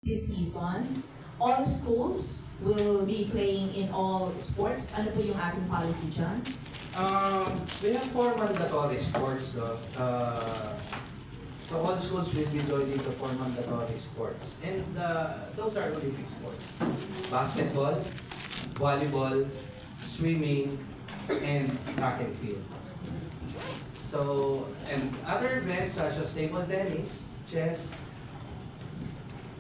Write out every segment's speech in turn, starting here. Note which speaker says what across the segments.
Speaker 1: this season. All schools will be playing in all sports. Ano po yung ating policy dyan?
Speaker 2: We have four mandatory sports. So all schools will be joining the four mandatory sports. And those are Olympic sports. Basketball, volleyball, swimming, and track and field. So, and other events such as table tennis, chess,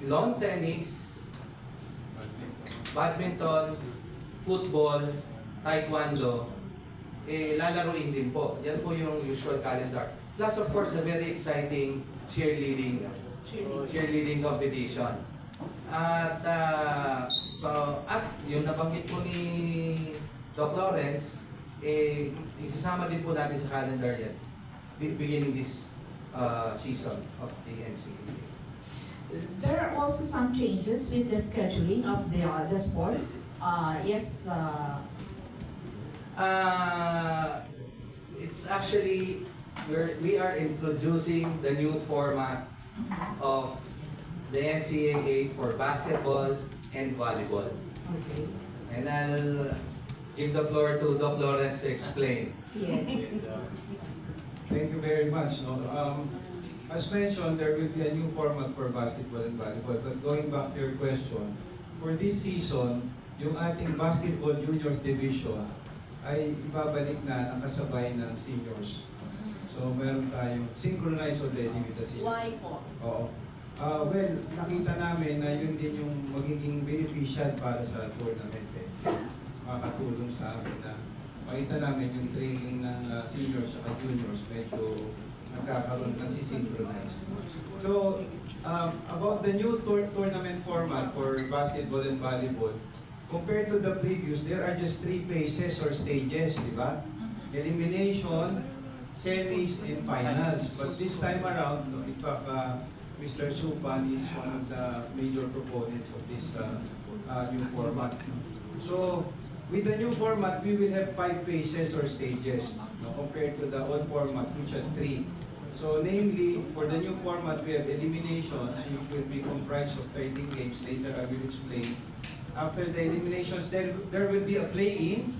Speaker 2: lawn tennis, badminton, football, taekwondo, lalaruin din po. Yan po yung usual calendar. Plus, of course, a very exciting cheerleading competition. At, yung nabanggit po ni Doc Lawrence, isasama din po natin sa calendar yan, beginning this season of the NCAA.
Speaker 1: There are also some changes with the scheduling of the sports. Yes.
Speaker 2: It's actually we are introducing the new format of the NCAA for basketball and volleyball.
Speaker 1: Okay.
Speaker 2: And I'll give the floor to Doc Lawrence to explain.
Speaker 1: Yes.
Speaker 3: Thank you very much. No? As mentioned, there will be a new format for basketball and volleyball. But going back to your question, for this season, yung ating basketball juniors division ay ibabalik na nakasabay ng seniors. So meron tayong synchronized already with the seniors.
Speaker 1: Why po?
Speaker 3: Oo. Well, nakita namin na yun din yung magiging beneficial para sa tournament. Makakatulong sa amin na makita namin yung training ng seniors at juniors medyo nagkakaroon ng synchronized. So, about the new tournament format for basketball and volleyball, compared to the previous, there are just 3 phases or stages, di ba? Elimination, semis, and finals. But this time around, no, in fact, Mr. Supan is one of the major proponents of this new format. So, with the new format, we will have 5 phases or stages, no, compared to the old format, which has 3. So, namely, for the new format, we have eliminations, which will be comprised of 13 games. Later, I will explain. After the eliminations, then there will be a play-in.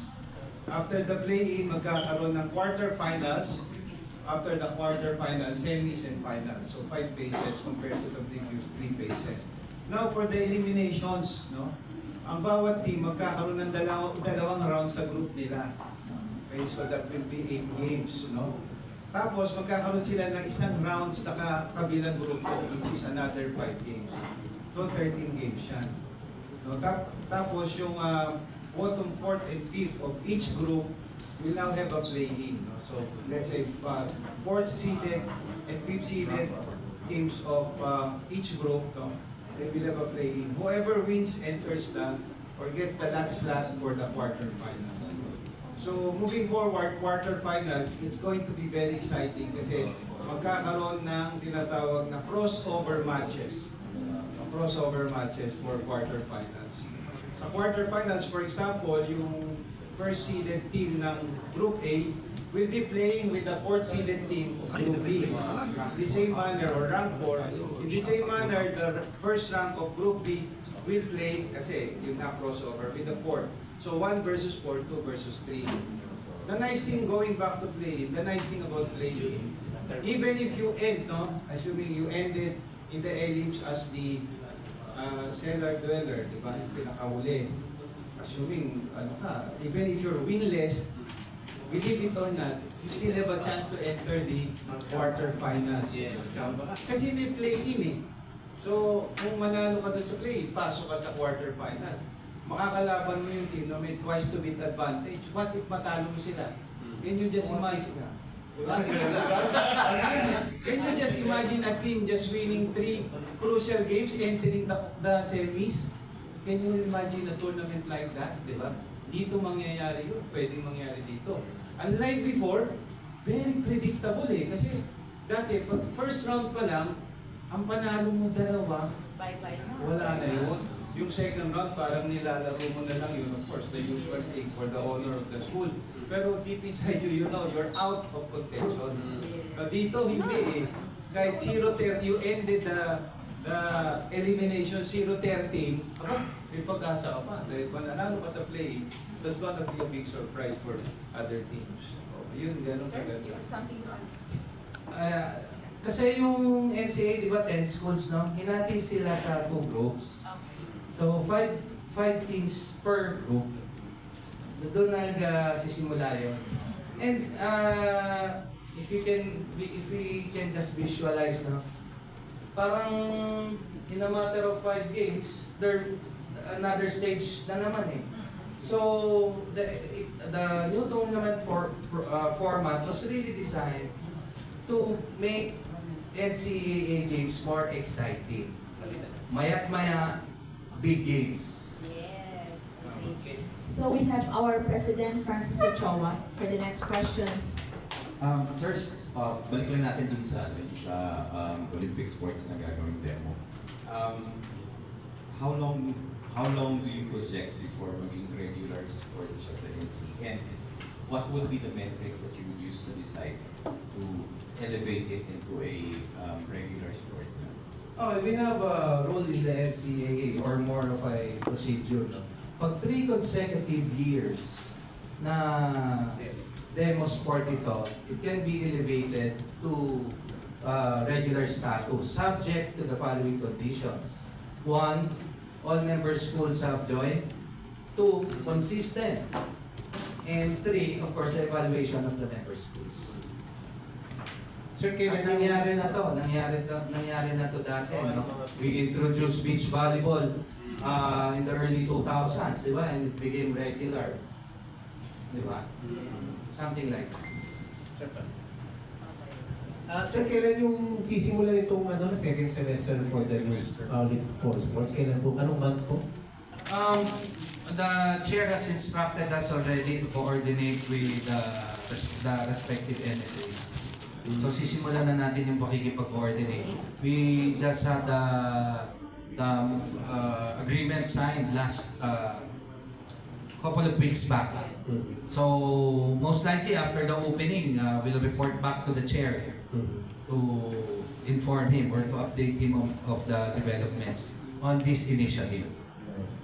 Speaker 3: After the play-in, magkakaroon ng quarterfinals. After the quarterfinals, semis and finals. So 5 phases compared to the previous 3 phases. Now for the eliminations, no, ang bawat team magkakaroon ng dalawang round sa group nila. Okay, so that will be 8 games, no. Tapos magkakaroon sila ng isang round sa kabilang grupo, which is another 5 games. So 13 games yan. No, tapos yung bottom 4th and 5th of each group will now have a play-in. No? So let's say 4th seeded and 5th seeded teams of each group, no? They will have a play-in. Whoever wins enters or gets the last slot for the quarterfinals. So moving forward, quarterfinal, it's going to be very exciting kasi magkakaroon ng tinatawag na crossover matches. Crossover matches for quarterfinals. Sa quarterfinals, for example, yung first seeded team ng Group A will be playing with the fourth seeded team of Group B. In the same manner, or rank 4, in the same manner, the first rank of Group B will play, kasi yung na-crossover, with the fourth. So 1 versus 4, 2 versus 3. The nice thing going back to playing, the nice thing about playing, even if you end, no, assuming you ended in the ellipse as the cellar dweller, di ba, yung pinakahuli. Assuming, even if you're winless, believe it or not, you still have a chance to enter the quarterfinals. Kasi may play-in eh. So, kung manalo ka dun sa play, pasok ka sa quarterfinal. Makakalaban mo yung team na may twice to beat advantage. What if matalo mo sila? Can you just imagine? Can you just imagine a team just winning 3 crucial games, entering the semis? Can you imagine a tournament like that? Diba? Dito mangyayari yun. Pwedeng mangyari dito. Unlike before, very predictable eh. Kasi dati, pag first round pa lang, ang panalo mo dalawa,
Speaker 1: Bye-bye na.
Speaker 3: wala na yun. Yung second round, parang nilalaro mo na lang yun. Of course, the usual thing for the honor of the school. Pero deep inside you, you're out of contention. Dito, hindi eh. Kahit 0-10, you ended the the elimination 0-13, aba, may pag-asa ka pa. Dahil kung nanalo ka sa play, that's gonna be a big surprise for other teams. So, yun, gano'n
Speaker 1: Sir,
Speaker 3: ka
Speaker 1: you have something to add?
Speaker 2: Kasi yung NCAA, di ba, 10 schools, no? Hinati sila sa 2 groups. So, 5 teams per group. Doon nagsisimula yun. And if we can just visualize, no? Parang in a matter of 5 games, there another stage na naman eh. So the new tournament format was really designed to make NCAA games more exciting. Maya't maya, big games.
Speaker 1: Yes.
Speaker 3: Okay.
Speaker 1: So we have our President Francis Ochoa for the next questions.
Speaker 4: First, balik lang natin dun sa Olympic sports na gagawing demo. How long do you project before maging regular sport siya sa NC? And what would be the metrics that you would use to decide to elevate it into a regular sport?
Speaker 2: Okay, we have a rule in the NCAA or more of a procedure. No? Pag 3 consecutive years na demo sport ito, it can be elevated to regular status subject to the following conditions. 1, all member schools have joined. 2, consistent. And 3, of course, evaluation of the member schools.
Speaker 4: Sir,
Speaker 2: At nangyari na to dati. No? We introduced beach volleyball in the early 2000s, di ba? And it became regular. Di ba? Something like that.
Speaker 5: Sir, kailan yung sisimulan itong second semester for the new for sports? Kailan po? Anong month po?
Speaker 2: The chair has instructed us already to coordinate with the respective NSAs. So sisimulan na natin yung pakikipag-coordinate. We just had the agreement signed last couple of weeks back. So most likely after the opening, we'll report back to the chair to inform him or to update him of the developments on this initiative.
Speaker 5: Nice.